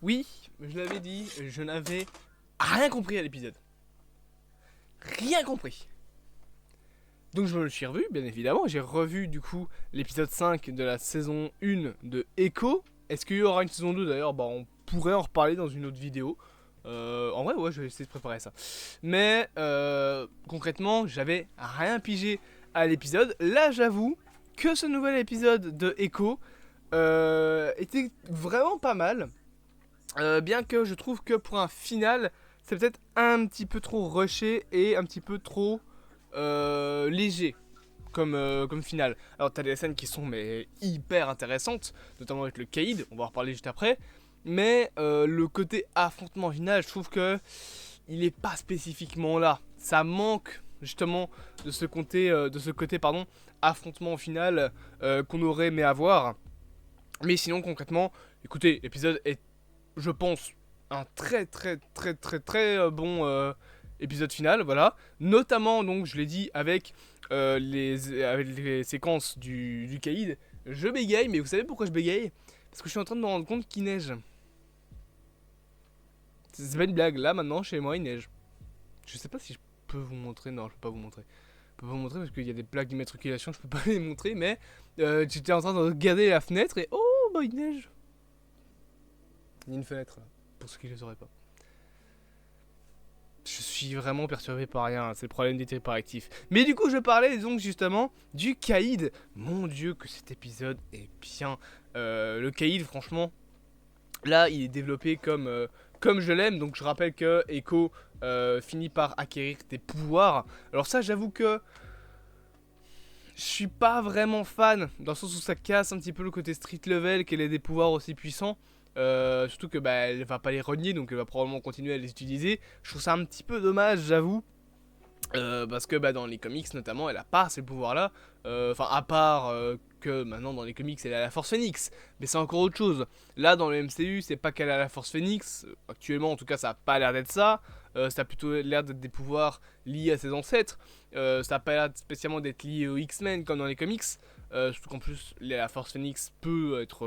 Oui, je l'avais dit, je n'avais rien compris à l'épisode. Rien compris. Donc je me le suis revu, bien évidemment. J'ai revu du coup l'épisode 5 de la saison 1 de Echo. Est-ce qu'il y aura une saison 2 d'ailleurs? Bah on pourrait en reparler dans une autre vidéo. En vrai, ouais, je vais essayer de préparer ça. Mais concrètement, j'avais rien pigé à l'épisode. Là, j'avoue que ce nouvel épisode de Echo était vraiment pas mal. Bien que je trouve que pour un final, c'est peut-être un petit peu trop rushé et un petit peu trop léger comme finale. Alors t'as des scènes qui sont mais hyper intéressantes, notamment avec le Caïd, on va en reparler juste après. Mais le côté affrontement final, je trouve que il est pas spécifiquement là. Ça manque justement de ce côté pardon, affrontement final qu'on aurait aimé avoir. Mais sinon concrètement, écoutez, l'épisode est, je pense, un très bon épisode final, voilà. Notamment, donc, je l'ai dit, avec les séquences du Caïd. Je bégaye, mais vous savez pourquoi je bégaye? Parce que je suis en train de me rendre compte qu'il neige. C'est pas une blague, là maintenant, chez moi, il neige. Je sais pas si je peux vous montrer, non, je peux pas vous montrer. Je peux pas vous montrer parce qu'il y a des plaques d'immatriculation, je peux pas les montrer, mais j'étais en train de regarder la fenêtre et oh, bah il neige. Il y a une fenêtre là, pour ceux qui ne le sauraient pas. Je suis vraiment perturbé par rien, c'est le problème des hyperactifs. Mais du coup, je parlais donc justement du Caïd. Mon dieu, que cet épisode est bien. Le Caïd, franchement, là, il est développé comme je l'aime. Donc, je rappelle que Echo finit par acquérir des pouvoirs. Alors, ça, j'avoue que je suis pas vraiment fan, dans le sens où ça casse un petit peu le côté street level, qu'elle ait des pouvoirs aussi puissants. Surtout que bah, elle va pas les renier, donc elle va probablement continuer à les utiliser. Je trouve ça un petit peu dommage, j'avoue. Parce que bah, dans les comics notamment, elle a pas ces pouvoirs-là. Enfin, à part que maintenant dans les comics, elle a la Force Phoenix. Mais c'est encore autre chose. Là, dans le MCU, c'est pas qu'elle a la Force Phoenix. Actuellement, en tout cas, ça a pas l'air d'être ça. Ça a plutôt l'air d'être des pouvoirs liés à ses ancêtres. Ça a pas l'air spécialement d'être lié aux X-Men comme dans les comics. Surtout qu'en plus, la Force Phoenix peut être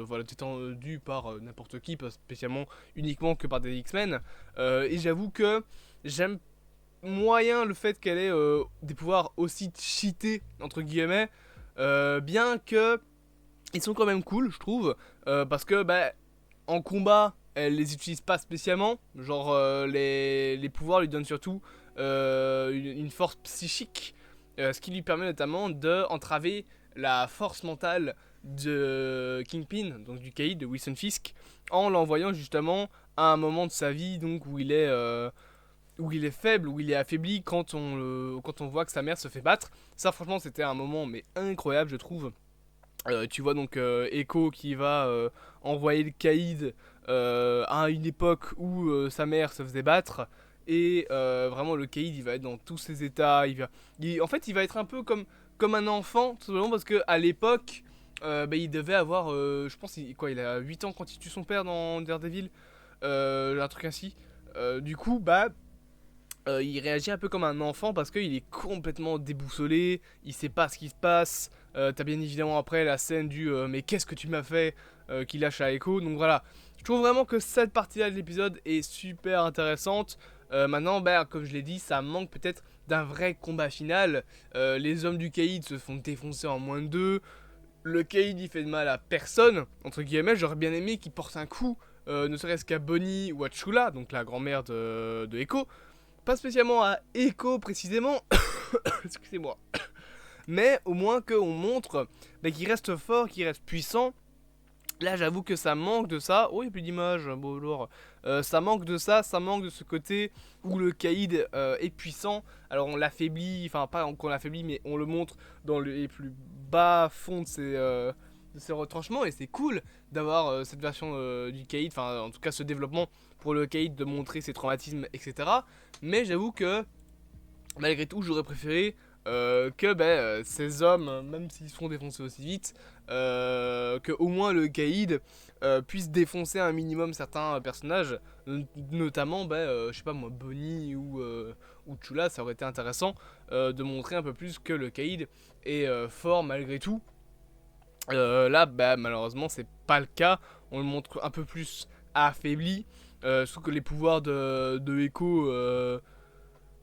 voilà, étendue par n'importe qui, pas spécialement uniquement que par des X-Men. Et j'avoue que j'aime moyen le fait qu'elle ait des pouvoirs aussi cheatés, entre guillemets, bien que ils sont quand même cool, je trouve, parce que bah, en combat, elle les utilise pas spécialement, genre les pouvoirs lui donnent surtout une force psychique, ce qui lui permet notamment d'entraver la force mentale de Kingpin, donc du Caïd, de Wilson Fisk, en l'envoyant justement à un moment de sa vie donc où il est faible, où il est affaibli quand on voit que sa mère se fait battre. Ça, franchement, c'était un moment mais incroyable, je trouve. Tu vois donc Echo qui va envoyer le Caïd à une époque où sa mère se faisait battre. Et vraiment, le Caïd, il va être dans tous ses états. En fait, il va être un peu comme un enfant, tout simplement parce qu'à l'époque, bah, il devait avoir, je pense, il a 8 ans quand il tue son père dans Daredevil. Un truc ainsi. Du coup, bah, il réagit un peu comme un enfant parce qu'il est complètement déboussolé, il sait pas ce qui se passe. T'as bien évidemment après la scène du mais qu'est-ce que tu m'as fait qu'il lâche à Echo. Donc voilà, je trouve vraiment que cette partie-là de l'épisode est super intéressante. Maintenant, bah, comme je l'ai dit, ça manque peut-être d'un vrai combat final. Les hommes du Caïd se font défoncer en moins de deux. Le Caïd il fait de mal à personne, entre guillemets. J'aurais bien aimé qu'il porte un coup, ne serait-ce qu'à Bonnie ou à Chula, donc la grand-mère de Echo. Pas spécialement à Echo précisément, excusez-moi, mais au moins qu'on montre bah, qu'il reste fort, qu'il reste puissant. Là, j'avoue que ça manque de ça. Oh, il n'y a plus d'image, bon alors. Ça manque de ça, ça manque de ce côté où le Caïd est puissant. Alors on l'affaiblit, enfin pas qu'on l'affaiblit, mais on le montre dans les plus bas fonds de ses retranchements. Et c'est cool d'avoir cette version du Caïd, enfin en tout cas ce développement pour le Caïd de montrer ses traumatismes, etc. Mais j'avoue que malgré tout, j'aurais préféré que ces hommes, même s'ils se font défoncer aussi vite, que au moins le Caïd puisse défoncer un minimum certains personnages, notamment, je sais pas moi, Bonnie ou Chula, ça aurait été intéressant de montrer un peu plus que le Caïd est fort malgré tout. Là, bah, malheureusement, c'est pas le cas. On le montre un peu plus affaibli. Sauf que les pouvoirs de Echo,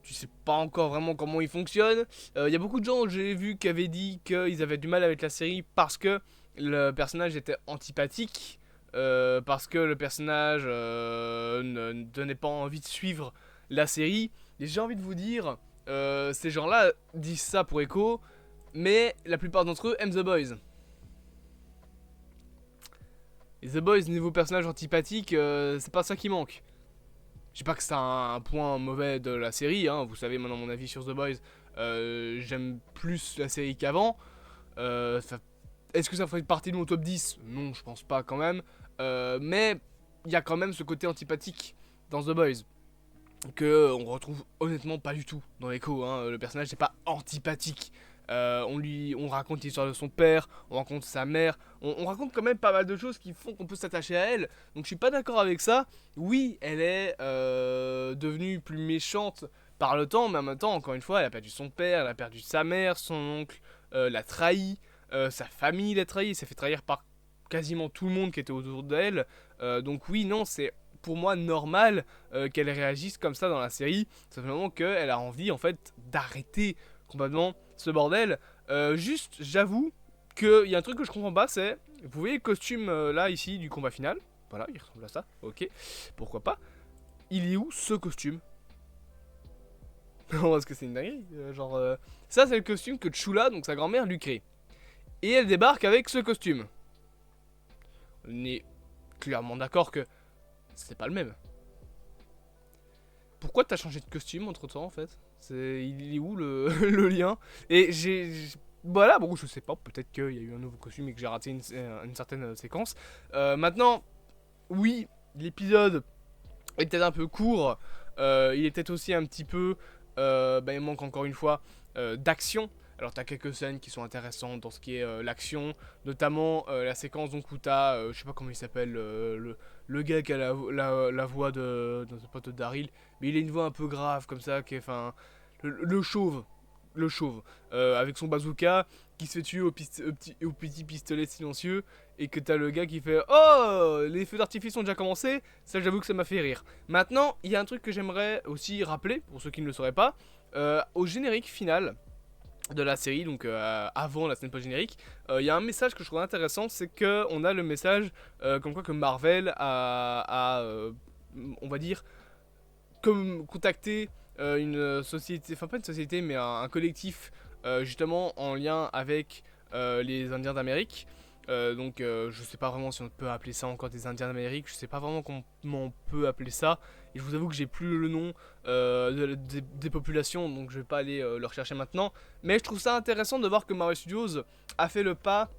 tu sais pas encore vraiment comment ils fonctionnent. Il y a beaucoup de gens, j'ai vu, qui avaient dit qu'ils avaient du mal avec la série parce que le personnage était antipathique. Parce que le personnage ne donnait pas envie de suivre la série. Et j'ai envie de vous dire, ces gens-là disent ça pour Echo, mais la plupart d'entre eux aiment The Boys. Et The Boys, niveau personnage antipathique, c'est pas ça qui manque. Je sais pas que c'est un point mauvais de la série, hein, vous savez maintenant mon avis sur The Boys. J'aime plus la série qu'avant. Est-ce que ça ferait partie de mon top 10 ? Non, je pense pas quand même. Mais il y a quand même ce côté antipathique dans The Boys que on retrouve honnêtement pas du tout dans Echo. Hein. Le personnage n'est pas antipathique. On raconte l'histoire de son père, on raconte sa mère, on raconte quand même pas mal de choses qui font qu'on peut s'attacher à elle. Donc je suis pas d'accord avec ça. Oui, elle est devenue plus méchante par le temps, mais en même temps, encore une fois, elle a perdu son père, elle a perdu sa mère, son oncle l'a trahi, sa famille l'a trahi, elle s'est fait trahir par quasiment tout le monde qui était autour d'elle. Donc oui, non, c'est pour moi normal qu'elle réagisse comme ça dans la série. Simplement qu'elle a envie en fait d'arrêter complètement ce bordel. Juste, j'avoue qu'il y a un truc que je comprends pas, c'est... Vous voyez le costume là, ici, du combat final. Voilà, il ressemble à ça, ok. Pourquoi pas. Il est où ce costume? Non, parce que c'est une dinguerie. Ça, c'est le costume que Chula, donc sa grand-mère, lui crée. Et elle débarque avec ce costume. On est clairement d'accord que c'est pas le même. Pourquoi t'as changé de costume entre temps en fait? Il est où le lien? Et voilà, bon, je sais pas, peut-être qu'il y a eu un nouveau costume et que j'ai raté une certaine séquence. Maintenant, oui, l'épisode est peut-être un peu court. Il est peut-être aussi un petit peu. Il manque encore une fois d'action. Alors t'as quelques scènes qui sont intéressantes dans ce qui est l'action, notamment la séquence donc où t'as, je sais pas comment il s'appelle, le gars qui a la voix de notre pote Daryl, mais il a une voix un peu grave comme ça, qui est, enfin, le chauve, avec son bazooka, qui se fait tuer au petit pistolet silencieux, et que t'as le gars qui fait « Oh, les feux d'artifice ont déjà commencé !» Ça, j'avoue que ça m'a fait rire. Maintenant, il y a un truc que j'aimerais aussi rappeler, pour ceux qui ne le sauraient pas, au générique final de la série, donc avant la scène post-générique, il y a un message que je trouve intéressant, c'est qu'on a le message comme quoi que Marvel a on va dire, comme contacté une société, enfin pas une société, mais un collectif justement en lien avec les Indiens d'Amérique. Je sais pas vraiment si on peut appeler ça encore des Indiens d'Amérique, je sais pas vraiment comment on peut appeler ça, et je vous avoue que j'ai plus le nom des populations, donc je vais pas aller le rechercher maintenant, mais je trouve ça intéressant de voir que Marvel Studios a fait le pas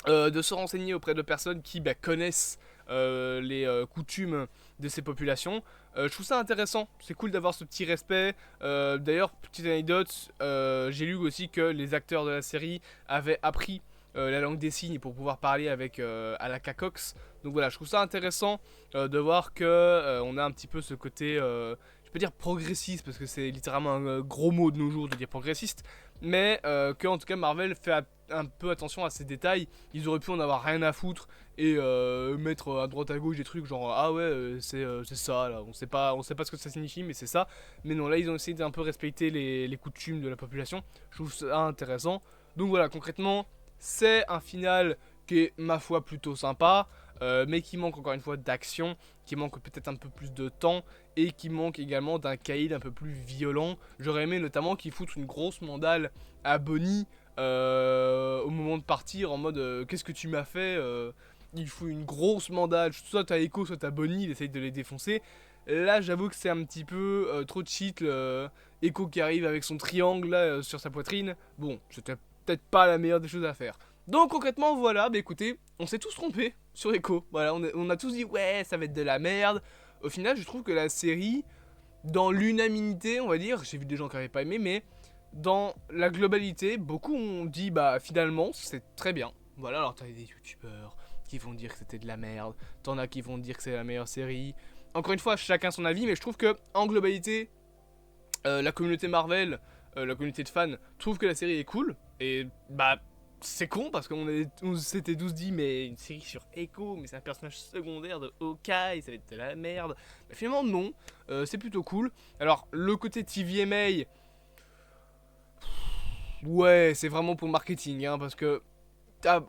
de se renseigner auprès de personnes qui connaissent les coutumes de ces populations. Je trouve ça intéressant, c'est cool d'avoir ce petit respect. D'ailleurs, petite anecdote, j'ai lu aussi que les acteurs de la série avaient appris la langue des signes pour pouvoir parler avec Alaka Cox. Donc voilà, je trouve ça intéressant de voir que on a un petit peu ce côté, je peux dire progressiste, parce que c'est littéralement un gros mot de nos jours de dire progressiste, mais que en tout cas Marvel fait un peu attention à ces détails. Ils auraient pu en avoir rien à foutre et mettre à droite à gauche des trucs genre ah ouais c'est ça là, on sait pas ce que ça signifie mais c'est ça. Mais non, là ils ont essayé d'un peu respecter les coutumes de la population. Je trouve ça intéressant. Donc voilà, concrètement c'est un final qui est ma foi plutôt sympa, mais qui manque encore une fois d'action, qui manque peut-être un peu plus de temps, et qui manque également d'un Kaïd un peu plus violent. J'aurais aimé notamment qu'il foute une grosse mandale à Bonnie au moment de partir, en mode qu'est-ce que tu m'as fait, il fout une grosse mandale, soit t'as Echo, soit t'as Bonnie, il essaye de les défoncer. Là j'avoue que c'est un petit peu trop cheat, Echo qui arrive avec son triangle là, sur sa poitrine. Bon, c'était peut-être pas la meilleure des choses à faire. Donc concrètement voilà, écoutez, on s'est tous trompés sur Echo. Voilà, on a tous dit ouais ça va être de la merde. Au final je trouve que la série, dans l'unanimité on va dire, j'ai vu des gens qui n'avaient pas aimé, mais dans la globalité, beaucoup ont dit finalement c'est très bien. Voilà, alors t'as des youtubeurs qui vont dire que c'était de la merde, t'en as qui vont dire que c'est la meilleure série. Encore une fois, chacun son avis, mais je trouve que en globalité, la communauté Marvel, la communauté de fans, trouve que la série est cool. Et c'est con parce on s'était tous dit mais une série sur Echo, mais c'est un personnage secondaire de Hawkeye, ça va être de la merde. Mais finalement non, c'est plutôt cool. Alors le côté TVMA, ouais c'est vraiment pour le marketing hein, parce que t'as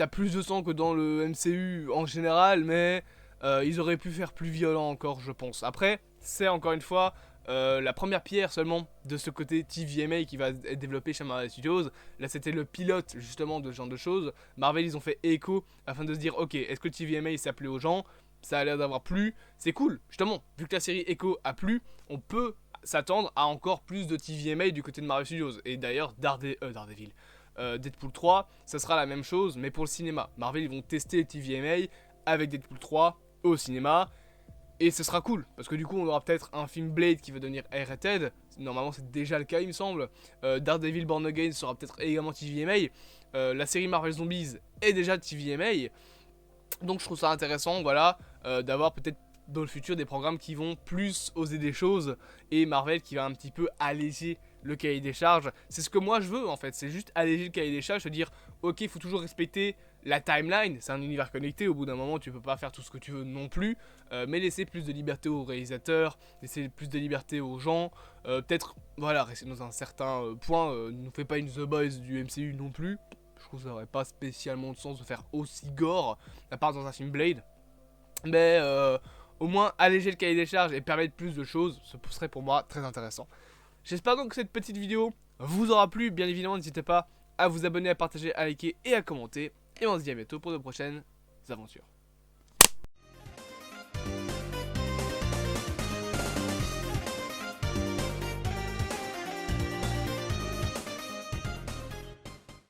plus de sang que dans le MCU en général, mais ils auraient pu faire plus violent encore je pense. Après c'est encore une fois la première pierre seulement de ce côté TVMA qui va être développé chez Marvel Studios. Là c'était le pilote justement de ce genre de choses. Marvel ils ont fait Echo afin de se dire ok, est-ce que TVMA ça plaît aux gens? Ça a l'air d'avoir plu, c'est cool justement. Vu que la série Echo a plu, on peut s'attendre à encore plus de TVMA du côté de Marvel Studios. Et d'ailleurs Daredevil, Deadpool 3, ça sera la même chose mais pour le cinéma. Marvel ils vont tester le TVMA avec Deadpool 3 au cinéma. Et ce sera cool, parce que du coup on aura peut-être un film Blade qui va devenir R-rated. Normalement c'est déjà le cas il me semble. Daredevil Born Again sera peut-être également TVMA. La série Marvel Zombies est déjà TVMA. Donc je trouve ça intéressant voilà, d'avoir peut-être dans le futur des programmes qui vont plus oser des choses. Et Marvel qui va un petit peu alléger le cahier des charges. C'est ce que moi je veux en fait, c'est juste alléger le cahier des charges, se dire ok il faut toujours respecter la timeline, c'est un univers connecté, au bout d'un moment tu peux pas faire tout ce que tu veux non plus, mais laisser plus de liberté aux réalisateurs, laisser plus de liberté aux gens, peut-être voilà rester dans un certain point, ne fait pas une The Boys du MCU non plus, je trouve que ça aurait pas spécialement de sens de faire aussi gore, à part dans un film Blade, mais au moins alléger le cahier des charges et permettre plus de choses, ce serait pour moi très intéressant. J'espère donc que cette petite vidéo vous aura plu, bien évidemment n'hésitez pas à vous abonner, à partager, à liker et à commenter. Et on se dit à bientôt pour de prochaines aventures.